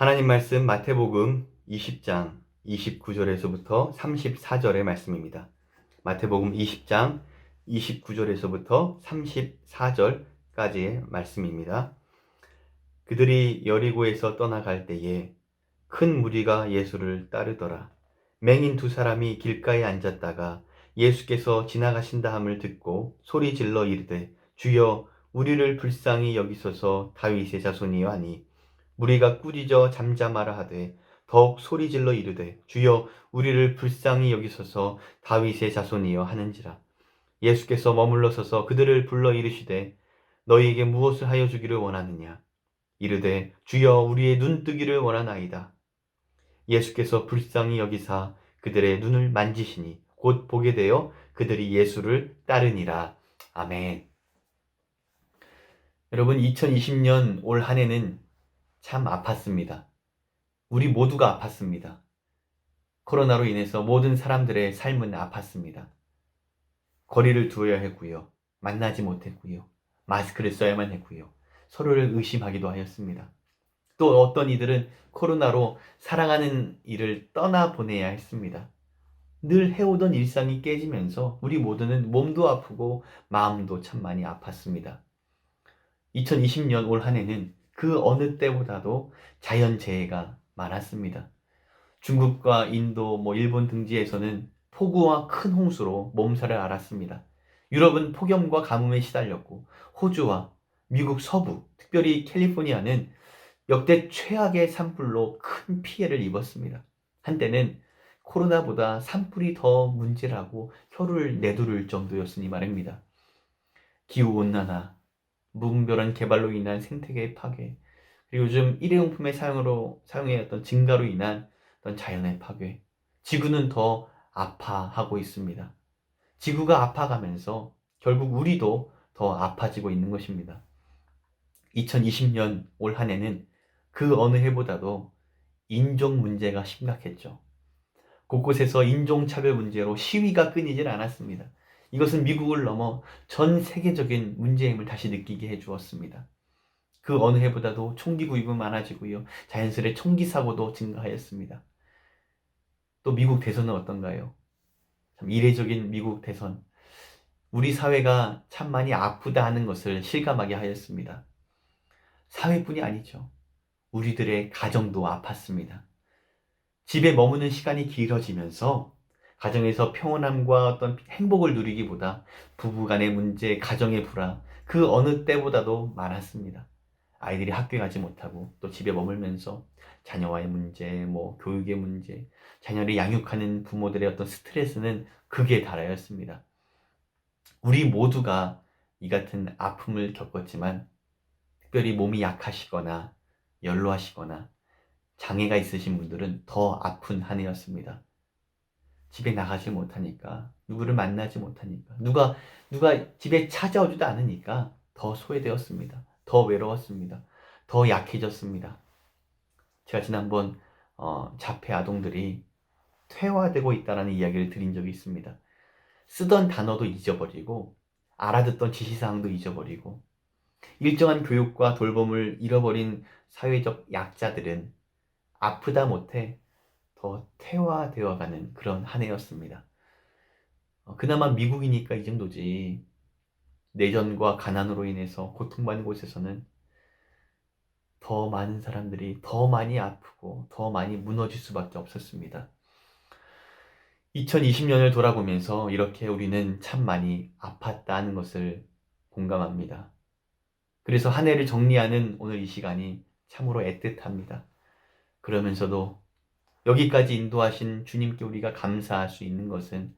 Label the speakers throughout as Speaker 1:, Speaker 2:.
Speaker 1: 하나님 말씀 마태복음 20장 29절에서부터 34절의 말씀입니다. 마태복음 20장 29절에서부터 34절까지의 말씀입니다. 그들이 여리고에서 떠나갈 때에 큰 무리가 예수를 따르더라. 맹인 두 사람이 길가에 앉았다가 예수께서 지나가신다 함을 듣고 소리 질러 이르되 주여 우리를 불쌍히 여기소서 다윗의 자손이여 하니 무리가 꾸짖어 잠잠하라 하되 더욱 소리질러 이르되 주여 우리를 불쌍히 여기소서 다윗의 자손이여 하는지라. 예수께서 머물러 서서 그들을 불러 이르시되 너희에게 무엇을 하여 주기를 원하느냐. 이르되 주여 우리의 눈 뜨기를 원하나이다. 예수께서 불쌍히 여기사 그들의 눈을 만지시니 곧 보게 되어 그들이 예수를 따르니라. 아멘. 여러분, 2020년 올 한 해는 참 아팠습니다. 우리 모두가 아팠습니다. 코로나로 인해서 모든 사람들의 삶은 아팠습니다. 거리를 두어야 했고요. 만나지 못했고요. 마스크를 써야만 했고요. 서로를 의심하기도 하였습니다. 또 어떤 이들은 코로나로 사랑하는 이를 떠나보내야 했습니다. 늘 해오던 일상이 깨지면서 우리 모두는 몸도 아프고 마음도 참 많이 아팠습니다. 2020년 올 한 해는 그 어느 때보다도 자연재해가 많았습니다. 중국과 인도, 일본 등지에서는 폭우와 큰 홍수로 몸살을 앓았습니다. 유럽은 폭염과 가뭄에 시달렸고 호주와 미국 서부, 특별히 캘리포니아는 역대 최악의 산불로 큰 피해를 입었습니다. 한때는 코로나보다 산불이 더 문제라고 혀를 내두를 정도였으니 말입니다. 기후온난화, 무분별한 개발로 인한 생태계 파괴, 그리고 요즘 일회용품의 사용의 어떤 증가로 인한 어떤 자연의 파괴, 지구는 더 아파하고 있습니다. 지구가 아파가면서 결국 우리도 더 아파지고 있는 것입니다. 2020년 올 한 해는 그 어느 해보다도 인종 문제가 심각했죠. 곳곳에서 인종차별 문제로 시위가 끊이질 않았습니다. 이것은 미국을 넘어 전 세계적인 문제임을 다시 느끼게 해주었습니다. 그 어느 해보다도 총기 구입은 많아지고요. 자연스레 총기 사고도 증가하였습니다. 또 미국 대선은 어떤가요? 참 이례적인 미국 대선. 우리 사회가 참 많이 아프다 하는 것을 실감하게 하였습니다. 사회뿐이 아니죠. 우리들의 가정도 아팠습니다. 집에 머무는 시간이 길어지면서 가정에서 평온함과 어떤 행복을 누리기보다 부부간의 문제, 가정의 불화, 그 어느 때보다도 많았습니다. 아이들이 학교에 가지 못하고 또 집에 머물면서 자녀와의 문제, 교육의 문제, 자녀를 양육하는 부모들의 어떤 스트레스는 극에 달하였습니다. 우리 모두가 이 같은 아픔을 겪었지만 특별히 몸이 약하시거나 연로하시거나 장애가 있으신 분들은 더 아픈 한 해였습니다. 집에 나가지 못하니까, 누구를 만나지 못하니까, 누가 집에 찾아오지도 않으니까 더 소외되었습니다. 더 외로웠습니다. 더 약해졌습니다. 제가 지난번 자폐 아동들이 퇴화되고 있다는 이야기를 드린 적이 있습니다. 쓰던 단어도 잊어버리고 알아듣던 지시사항도 잊어버리고 일정한 교육과 돌봄을 잃어버린 사회적 약자들은 아프다 못해 더 퇴화되어가는 그런 한 해였습니다. 그나마 미국이니까 이 정도지, 내전과 가난으로 인해서 고통받는 곳에서는 더 많은 사람들이 더 많이 아프고 더 많이 무너질 수밖에 없었습니다. 2020년을 돌아보면서 이렇게 우리는 참 많이 아팠다는 것을 공감합니다. 그래서 한 해를 정리하는 오늘 이 시간이 참으로 애틋합니다. 그러면서도 여기까지 인도하신 주님께 우리가 감사할 수 있는 것은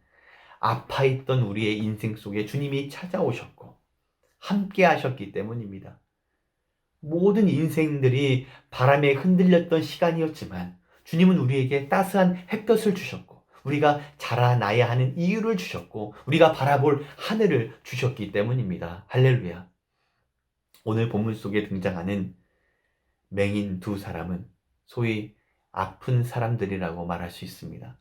Speaker 1: 아파있던 우리의 인생 속에 주님이 찾아오셨고 함께 하셨기 때문입니다. 모든 인생들이 바람에 흔들렸던 시간이었지만 주님은 우리에게 따스한 햇볕을 주셨고 우리가 자라나야 하는 이유를 주셨고 우리가 바라볼 하늘을 주셨기 때문입니다. 할렐루야. 오늘 본문 속에 등장하는 맹인 두 사람은 소위 아픈 사람들이라고 말할 수 있습니다.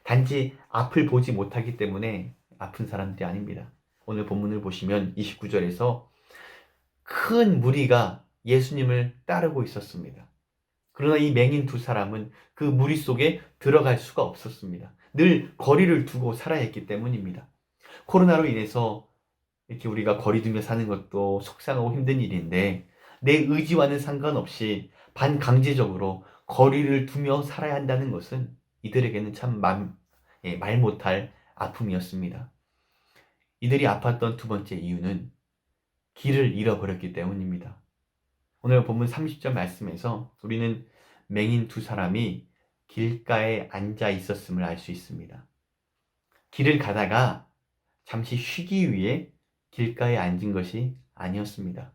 Speaker 1: 단지 앞을 보지 못하기 때문에 아픈 사람들이 아닙니다. 오늘 본문을 보시면 29절에서 큰 무리가 예수님을 따르고 있었습니다. 그러나 이 맹인 두 사람은 그 무리 속에 들어갈 수가 없었습니다. 늘 거리를 두고 살아야 했기 때문입니다. 코로나로 인해서 이렇게 우리가 거리 두며 사는 것도 속상하고 힘든 일인데 내 의지와는 상관없이 반강제적으로 거리를 두며 살아야 한다는 것은 이들에게는 참 말 못할 아픔이었습니다. 이들이 아팠던 두 번째 이유는 길을 잃어버렸기 때문입니다. 오늘 본문 30절 말씀에서 우리는 맹인 두 사람이 길가에 앉아 있었음을 알 수 있습니다. 길을 가다가 잠시 쉬기 위해 길가에 앉은 것이 아니었습니다.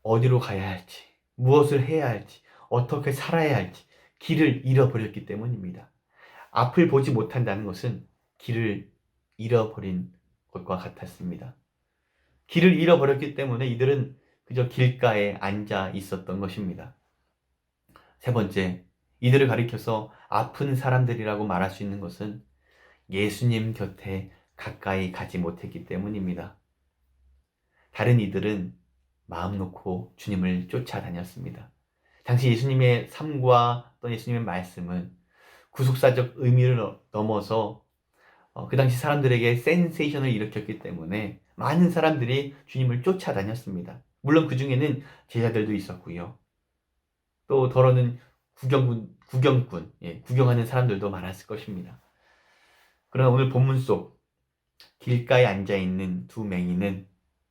Speaker 1: 어디로 가야 할지, 무엇을 해야 할지, 어떻게 살아야 할지 길을 잃어버렸기 때문입니다. 앞을 보지 못한다는 것은 길을 잃어버린 것과 같았습니다. 길을 잃어버렸기 때문에 이들은 그저 길가에 앉아 있었던 것입니다. 세 번째, 이들을 가리켜서 아픈 사람들이라고 말할 수 있는 것은 예수님 곁에 가까이 가지 못했기 때문입니다. 다른 이들은 마음 놓고 주님을 쫓아다녔습니다. 당시 예수님의 삶과 또 예수님의 말씀은 구속사적 의미를 넘어서 그 당시 사람들에게 센세이션을 일으켰기 때문에 많은 사람들이 주님을 쫓아다녔습니다. 물론 그 중에는 제자들도 있었고요. 또 더러는 구경꾼, 구경하는 사람들도 많았을 것입니다. 그러나 오늘 본문 속 길가에 앉아있는 두 맹인은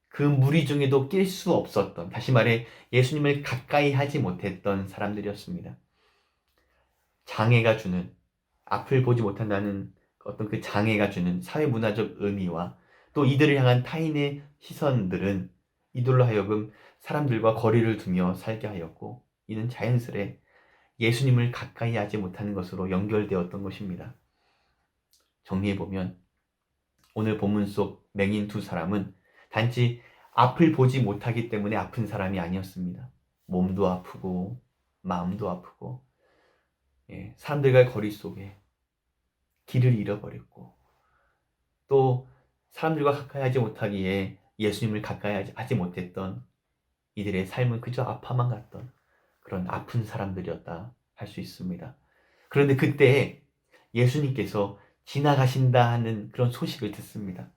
Speaker 1: 그 무리 중에도 낄 수 없었던, 다시 말해 예수님을 가까이 하지 못했던 사람들이었습니다. 장애가 주는, 앞을 보지 못한다는 어떤 그 장애가 주는 사회문화적 의미와 또 이들을 향한 타인의 시선들은 이들로 하여금 사람들과 거리를 두며 살게 하였고, 이는 자연스레 예수님을 가까이 하지 못하는 것으로 연결되었던 것입니다. 정리해보면 오늘 본문 속 맹인 두 사람은 단지 앞을 보지 못하기 때문에 아픈 사람이 아니었습니다. 몸도 아프고 마음도 아프고 사람들과의 거리 속에 길을 잃어버렸고 또 사람들과 가까이 하지 못하기에 예수님을 가까이 하지 못했던 이들의 삶은 그저 아파만 갔던 그런 아픈 사람들이었다 할 수 있습니다. 그런데 그때 예수님께서 지나가신다 하는 그런 소식을 듣습니다.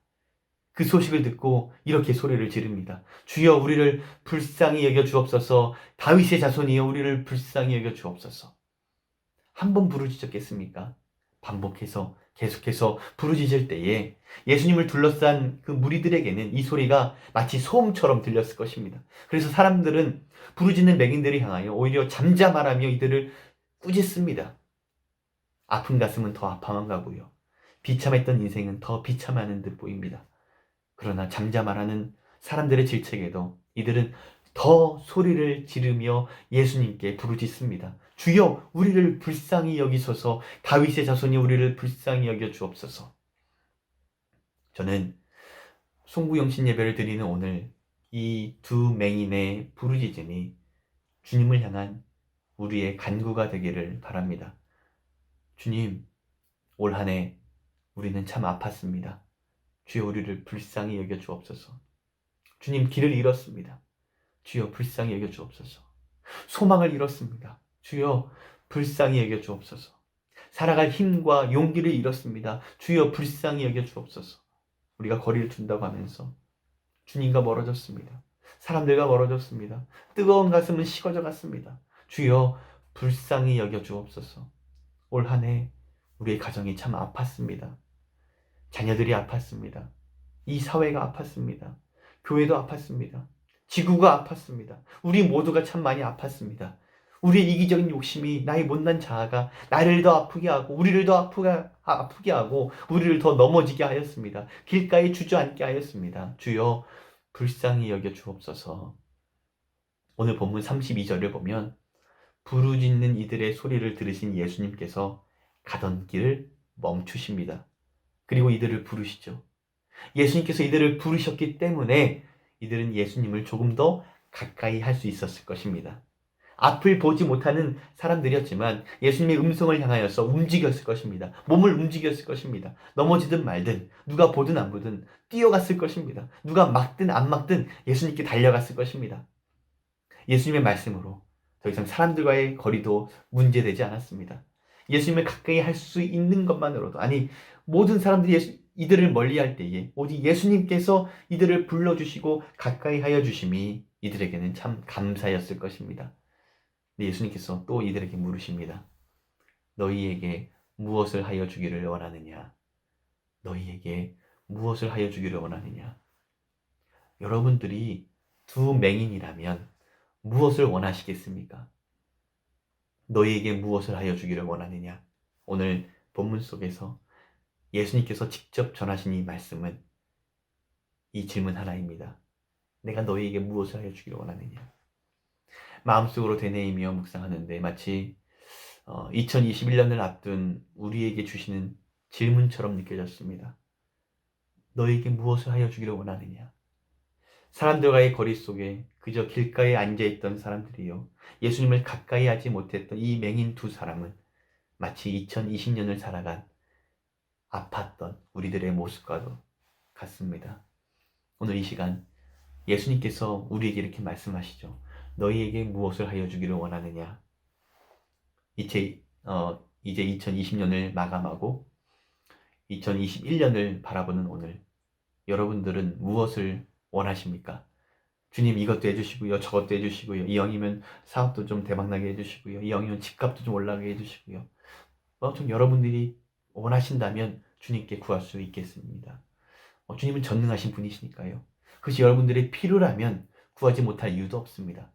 Speaker 1: 그 소식을 듣고 이렇게 소리를 지릅니다. 주여 우리를 불쌍히 여겨 주옵소서. 다윗의 자손이여 우리를 불쌍히 여겨 주옵소서. 한 번 부르짖었겠습니까? 반복해서 계속해서 부르짖을 때에 예수님을 둘러싼 그 무리들에게는 이 소리가 마치 소음처럼 들렸을 것입니다. 그래서 사람들은 부르짖는 맹인들을 향하여 오히려 잠잠하라며 이들을 꾸짖습니다. 아픈 가슴은 더 아파만 가고요. 비참했던 인생은 더 비참하는 듯 보입니다. 그러나 잠잠하라는 사람들의 질책에도 이들은 더 소리를 지르며 예수님께 부르짖습니다. 주여 우리를 불쌍히 여기소서. 다윗의 자손이 우리를 불쌍히 여겨 주옵소서. 저는 송구영신 예배를 드리는 오늘 이 두 맹인의 부르짖음이 주님을 향한 우리의 간구가 되기를 바랍니다. 주님, 올 한 해 우리는 참 아팠습니다. 주여 우리를 불쌍히 여겨 주옵소서. 주님, 길을 잃었습니다. 주여 불쌍히 여겨 주옵소서. 소망을 잃었습니다. 주여 불쌍히 여겨 주옵소서. 살아갈 힘과 용기를 잃었습니다. 주여 불쌍히 여겨 주옵소서. 우리가 거리를 둔다고 하면서 주님과 멀어졌습니다. 사람들과 멀어졌습니다. 뜨거운 가슴은 식어져 갔습니다. 주여 불쌍히 여겨 주옵소서. 올 한 해 우리의 가정이 참 아팠습니다. 자녀들이 아팠습니다. 이 사회가 아팠습니다. 교회도 아팠습니다. 지구가 아팠습니다. 우리 모두가 참 많이 아팠습니다. 우리의 이기적인 욕심이 나의 못난 자아가 나를 더 아프게 하고 우리를 더 아프게 하고 우리를 더 넘어지게 하였습니다. 길가에 주저앉게 하였습니다. 주여 불쌍히 여겨 주옵소서. 오늘 본문 32절을 보면 부르짖는 이들의 소리를 들으신 예수님께서 가던 길을 멈추십니다. 그리고 이들을 부르시죠. 예수님께서 이들을 부르셨기 때문에 이들은 예수님을 조금 더 가까이 할 수 있었을 것입니다. 앞을 보지 못하는 사람들이었지만 예수님의 음성을 향하여서 움직였을 것입니다. 몸을 움직였을 것입니다. 넘어지든 말든 누가 보든 안 보든 뛰어갔을 것입니다. 누가 막든 안 막든 예수님께 달려갔을 것입니다. 예수님의 말씀으로 더 이상 사람들과의 거리도 문제되지 않았습니다. 예수님을 가까이 할 수 있는 것만으로도, 아니 모든 사람들이 이들을 멀리할 때에 오직 예수님께서 이들을 불러주시고 가까이 하여 주심이 이들에게는 참 감사였을 것입니다. 근데 예수님께서 또 이들에게 물으십니다. 너희에게 무엇을 하여 주기를 원하느냐? 너희에게 무엇을 하여 주기를 원하느냐? 여러분들이 두 맹인이라면 무엇을 원하시겠습니까? 너희에게 무엇을 하여 주기를 원하느냐? 오늘 본문 속에서 예수님께서 직접 전하신 이 말씀은 이 질문 하나입니다. 내가 너희에게 무엇을 하여 주기를 원하느냐? 마음속으로 되뇌이며 묵상하는데 마치 2021년을 앞둔 우리에게 주시는 질문처럼 느껴졌습니다. 너희에게 무엇을 하여 주기를 원하느냐? 사람들과의 거리 속에 그저 길가에 앉아있던 사람들이요, 예수님을 가까이 하지 못했던 이 맹인 두 사람은 마치 2020년을 살아간 아팠던 우리들의 모습과도 같습니다. 오늘 이 시간 예수님께서 우리에게 이렇게 말씀하시죠. 너희에게 무엇을 하여 주기를 원하느냐? 이제 2020년을 마감하고 2021년을 바라보는 오늘, 여러분들은 무엇을 원하십니까? 주님 이것도 해주시고요, 저것도 해주시고요, 이왕이면 사업도 좀 대박나게 해주시고요, 이왕이면 집값도 좀 올라가게 해주시고요. 좀 여러분들이 원하신다면 주님께 구할 수 있겠습니다. 주님은 전능하신 분이시니까요. 그것이 여러분들의 필요라면 구하지 못할 이유도 없습니다.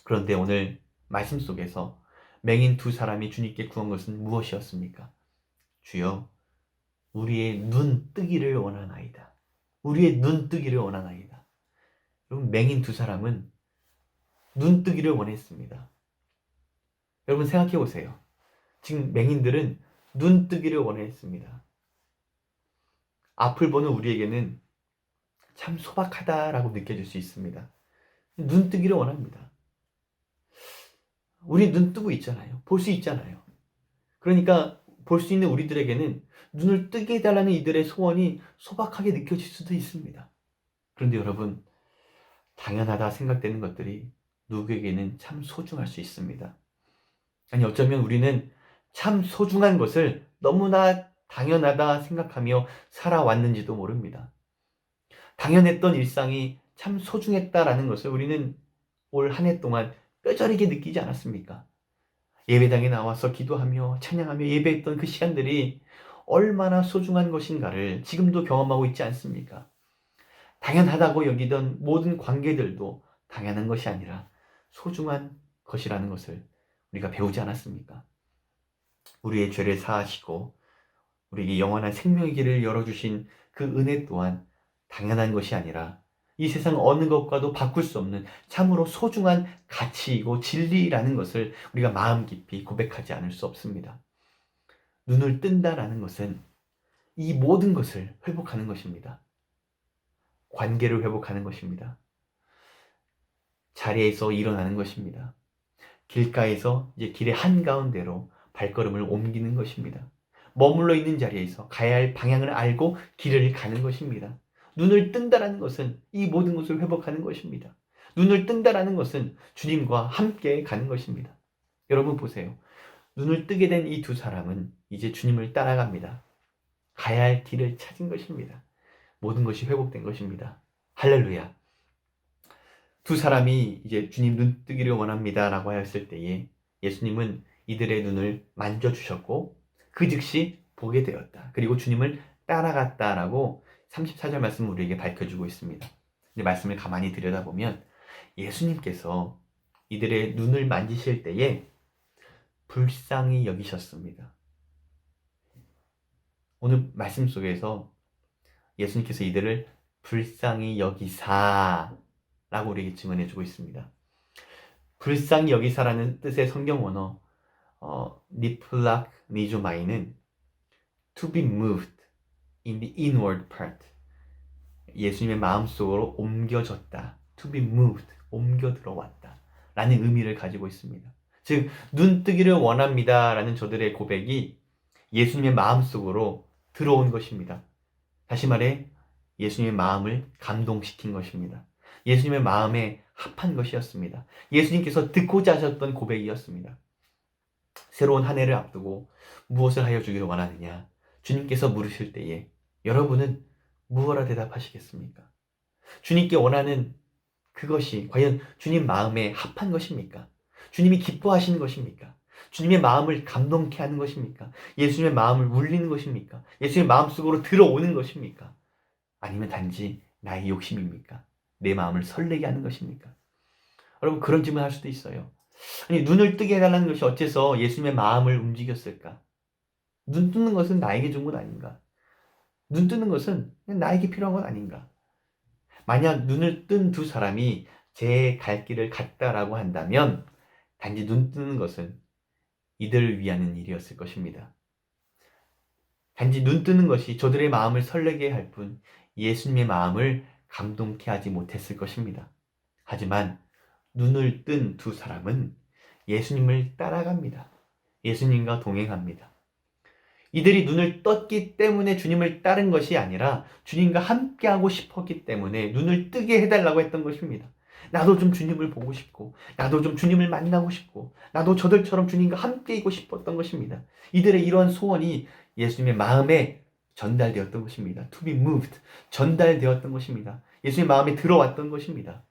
Speaker 1: 그런데 오늘 말씀 속에서 맹인 두 사람이 주님께 구한 것은 무엇이었습니까? 주여, 우리의 눈 뜨기를 원하나이다. 우리의 눈 뜨기를 원하나이다. 여러분, 맹인 두 사람은 눈 뜨기를 원했습니다. 여러분 생각해 보세요. 지금 맹인들은 눈 뜨기를 원했습니다. 앞을 보는 우리에게는 참 소박하다라고 느껴질 수 있습니다. 눈 뜨기를 원합니다. 우리 눈 뜨고 있잖아요. 볼 수 있잖아요. 그러니까 볼 수 있는 우리들에게는 눈을 뜨게 해달라는 이들의 소원이 소박하게 느껴질 수도 있습니다. 그런데 여러분, 당연하다 생각되는 것들이 누구에게는 참 소중할 수 있습니다. 아니 어쩌면 우리는 참 소중한 것을 너무나 당연하다 생각하며 살아왔는지도 모릅니다. 당연했던 일상이 참 소중했다라는 것을 우리는 올 한 해 동안 뼈저리게 느끼지 않았습니까? 예배당에 나와서 기도하며 찬양하며 예배했던 그 시간들이 얼마나 소중한 것인가를 지금도 경험하고 있지 않습니까? 당연하다고 여기던 모든 관계들도 당연한 것이 아니라 소중한 것이라는 것을 우리가 배우지 않았습니까? 우리의 죄를 사하시고 우리에게 영원한 생명의 길을 열어주신 그 은혜 또한 당연한 것이 아니라 이 세상 어느 것과도 바꿀 수 없는 참으로 소중한 가치이고 진리라는 것을 우리가 마음 깊이 고백하지 않을 수 없습니다. 눈을 뜬다라는 것은 이 모든 것을 회복하는 것입니다. 관계를 회복하는 것입니다. 자리에서 일어나는 것입니다. 길가에서 이제 길의 한가운데로 발걸음을 옮기는 것입니다. 머물러 있는 자리에서 가야 할 방향을 알고 길을 가는 것입니다. 눈을 뜬다라는 것은 이 모든 것을 회복하는 것입니다. 눈을 뜬다라는 것은 주님과 함께 가는 것입니다. 여러분 보세요. 눈을 뜨게 된 이 두 사람은 이제 주님을 따라갑니다. 가야 할 길을 찾은 것입니다. 모든 것이 회복된 것입니다. 할렐루야. 두 사람이 이제 주님 눈 뜨기를 원합니다 라고 하였을 때에 예수님은 이들의 눈을 만져주셨고 그 즉시 보게 되었다. 그리고 주님을 따라갔다라고 34절 말씀 우리에게 밝혀주고 있습니다. 근데 말씀을 가만히 들여다보면 예수님께서 이들의 눈을 만지실 때에 불쌍히 여기셨습니다. 오늘 말씀 속에서 예수님께서 이들을 불쌍히 여기사 라고 우리에게 증언해주고 있습니다. 불쌍히 여기사라는 뜻의 성경 원어 니플락 니조마이는 to be moved in the inward part, 예수님의 마음속으로 옮겨졌다, to be moved, 옮겨 들어왔다 라는 의미를 가지고 있습니다. 즉 눈 뜨기를 원합니다 라는 저들의 고백이 예수님의 마음속으로 들어온 것입니다. 다시 말해 예수님의 마음을 감동시킨 것입니다. 예수님의 마음에 합한 것이었습니다. 예수님께서 듣고자 하셨던 고백이었습니다. 새로운 한 해를 앞두고 무엇을 하여 주기를 원하느냐? 주님께서 물으실 때에 여러분은 무엇라 대답하시겠습니까? 주님께 원하는 그것이 과연 주님 마음에 합한 것입니까? 주님이 기뻐하시는 것입니까? 주님의 마음을 감동케 하는 것입니까? 예수님의 마음을 울리는 것입니까? 예수님의 마음속으로 들어오는 것입니까? 아니면 단지 나의 욕심입니까? 내 마음을 설레게 하는 것입니까? 여러분, 그런 질문을 할 수도 있어요. 아니, 눈을 뜨게 해달라는 것이 어째서 예수님의 마음을 움직였을까? 눈 뜨는 것은 나에게 준 건 아닌가? 눈 뜨는 것은 그냥 나에게 필요한 건 아닌가? 만약 눈을 뜬 두 사람이 제 갈 길을 갔다라고 한다면 단지 눈 뜨는 것은 이들을 위한 일이었을 것입니다. 단지 눈 뜨는 것이 저들의 마음을 설레게 할 뿐 예수님의 마음을 감동케 하지 못했을 것입니다. 하지만 눈을 뜬 두 사람은 예수님을 따라갑니다. 예수님과 동행합니다. 이들이 눈을 떴기 때문에 주님을 따른 것이 아니라 주님과 함께하고 싶었기 때문에 눈을 뜨게 해달라고 했던 것입니다. 나도 좀 주님을 보고 싶고, 나도 좀 주님을 만나고 싶고, 나도 저들처럼 주님과 함께이고 싶었던 것입니다. 이들의 이러한 소원이 예수님의 마음에 전달되었던 것입니다. To be moved, 전달되었던 것입니다. 예수님의 마음에 들어왔던 것입니다.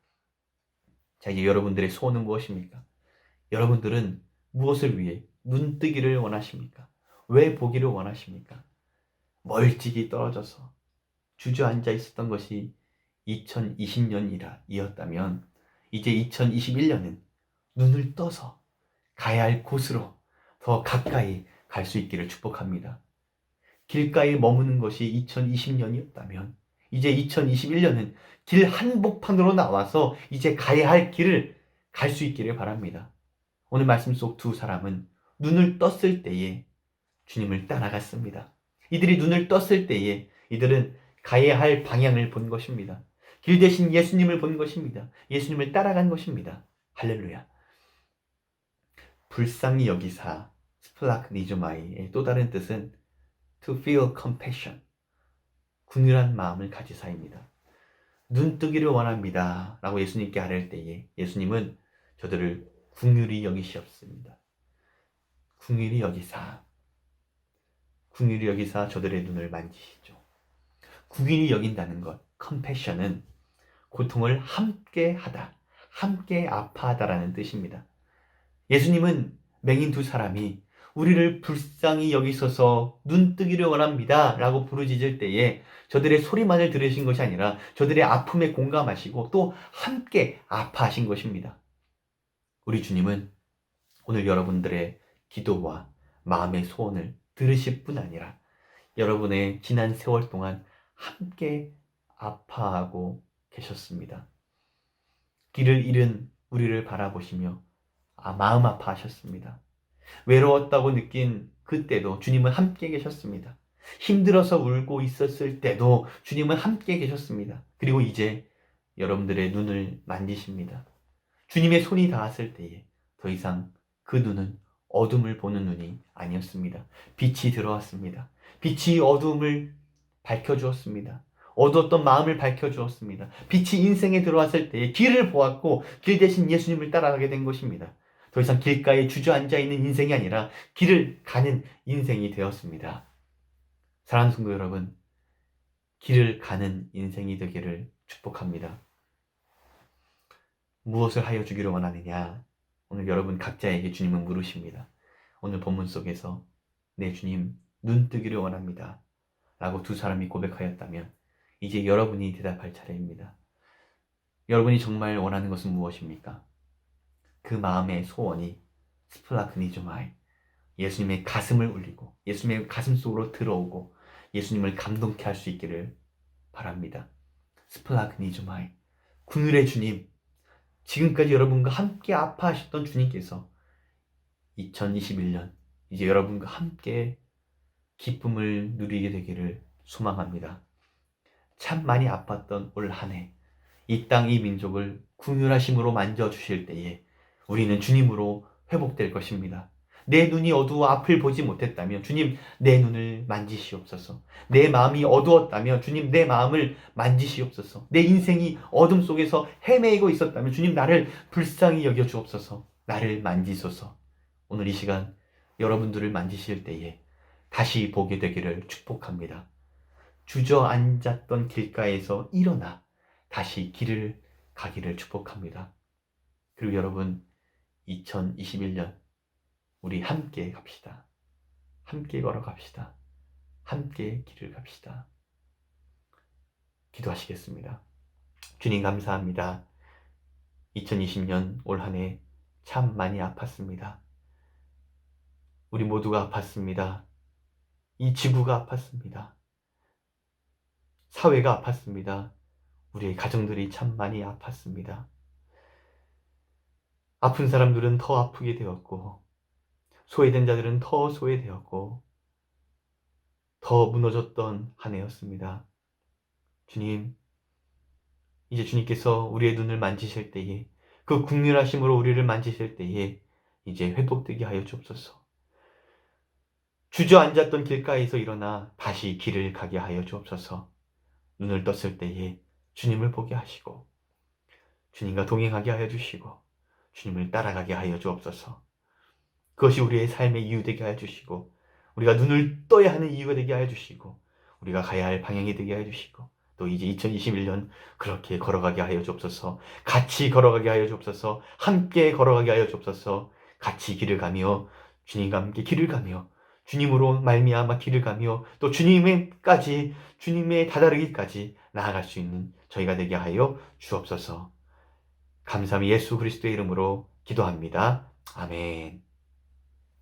Speaker 1: 자, 이제 여러분들의 소원은 무엇입니까? 여러분들은 무엇을 위해 눈뜨기를 원하십니까? 왜 보기를 원하십니까? 멀찍이 떨어져서 주저앉아 있었던 것이 2020년이었다면 이제 2021년은 눈을 떠서 가야 할 곳으로 더 가까이 갈 수 있기를 축복합니다. 길가에 머무는 것이 2020년이었다면 이제 2021년은 길 한복판으로 나와서 이제 가야 할 길을 갈 수 있기를 바랍니다. 오늘 말씀 속 두 사람은 눈을 떴을 때에 주님을 따라갔습니다. 이들이 눈을 떴을 때에 이들은 가야 할 방향을 본 것입니다. 길 대신 예수님을 본 것입니다. 예수님을 따라간 것입니다. 할렐루야. 불쌍히 여기사 스플라크니즈마이의 또 다른 뜻은 to feel compassion, 긍휼한 마음을 가지사입니다. 눈뜨기를 원합니다 라고 예수님께 아뢰을 때에 예수님은 저들을 긍휼히 여기시옵습니다. 긍휼히 여기사 저들의 눈을 만지시죠. 긍휼히 여긴다는 것, compassion은 고통을 함께 하다, 함께 아파하다라는 뜻입니다. 예수님은 맹인 두 사람이 우리를 불쌍히 여기소서 눈뜨기를 원합니다 라고 부르짖을 때에 저들의 소리만을 들으신 것이 아니라 저들의 아픔에 공감하시고 또 함께 아파하신 것입니다. 우리 주님은 오늘 여러분들의 기도와 마음의 소원을 들으실 뿐 아니라 여러분의 지난 세월 동안 함께 아파하고 계셨습니다. 길을 잃은 우리를 바라보시며 마음 아파하셨습니다. 외로웠다고 느낀 그때도 주님은 함께 계셨습니다. 힘들어서 울고 있었을 때도 주님은 함께 계셨습니다. 그리고 이제 여러분들의 눈을 만지십니다. 주님의 손이 닿았을 때에 더 이상 그 눈은 어둠을 보는 눈이 아니었습니다. 빛이 들어왔습니다. 빛이 어둠을 밝혀주었습니다. 어두웠던 마음을 밝혀주었습니다. 빛이 인생에 들어왔을 때에 길을 보았고 길 대신 예수님을 따라가게 된 것입니다. 더 이상 길가에 주저앉아 있는 인생이 아니라 길을 가는 인생이 되었습니다. 사랑하는 성도 여러분, 길을 가는 인생이 되기를 축복합니다. 무엇을 하여 주기를 원하느냐? 오늘 여러분 각자에게 주님은 물으십니다. 오늘 본문 속에서 내 주님 눈 뜨기를 원합니다 라고 두 사람이 고백하였다면 이제 여러분이 대답할 차례입니다. 여러분이 정말 원하는 것은 무엇입니까? 그 마음의 소원이 스플라크니즈마이, 예수님의 가슴을 울리고 예수님의 가슴 속으로 들어오고 예수님을 감동케 할 수 있기를 바랍니다. 스플라크니즈마이, 긍휼의 주님, 지금까지 여러분과 함께 아파하셨던 주님께서 2021년 이제 여러분과 함께 기쁨을 누리게 되기를 소망합니다. 참 많이 아팠던 올 한 해, 이 땅 이 민족을 긍휼하심으로 만져주실 때에 우리는 주님으로 회복될 것입니다. 내 눈이 어두워 앞을 보지 못했다면 주님 내 눈을 만지시옵소서. 내 마음이 어두웠다면 주님 내 마음을 만지시옵소서. 내 인생이 어둠 속에서 헤매이고 있었다면 주님 나를 불쌍히 여겨 주옵소서. 나를 만지소서. 오늘 이 시간 여러분들을 만지실 때에 다시 보게 되기를 축복합니다. 주저앉았던 길가에서 일어나 다시 길을 가기를 축복합니다. 그리고 여러분 2021년 우리 함께 갑시다. 함께 걸어갑시다. 함께 길을 갑시다. 기도하시겠습니다. 주님 감사합니다. 2020년 올 한 해 참 많이 아팠습니다. 우리 모두가 아팠습니다. 이 지구가 아팠습니다. 사회가 아팠습니다. 우리의 가정들이 참 많이 아팠습니다. 아픈 사람들은 더 아프게 되었고 소외된 자들은 더 소외되었고 더 무너졌던 한 해였습니다. 주님, 이제 주님께서 우리의 눈을 만지실 때에 그 국률하심으로 우리를 만지실 때에 이제 회복되게 하여 주옵소서. 주저앉았던 길가에서 일어나 다시 길을 가게 하여 주옵소서. 눈을 떴을 때에 주님을 보게 하시고 주님과 동행하게 하여 주시고 주님을 따라가게 하여 주옵소서. 그것이 우리의 삶의 이유 되게 하여 주시고 우리가 눈을 떠야 하는 이유가 되게 하여 주시고 우리가 가야 할 방향이 되게 하여 주시고 또 이제 2021년 그렇게 걸어가게 하여 주옵소서. 같이 걸어가게 하여 주옵소서. 함께 걸어가게 하여 주옵소서. 같이 길을 가며 주님과 함께 길을 가며 주님으로 말미암아 길을 가며 또 주님에까지 주님의 다다르기까지 나아갈 수 있는 저희가 되게 하여 주옵소서. 감사함이 예수 그리스도의 이름으로 기도합니다. 아멘.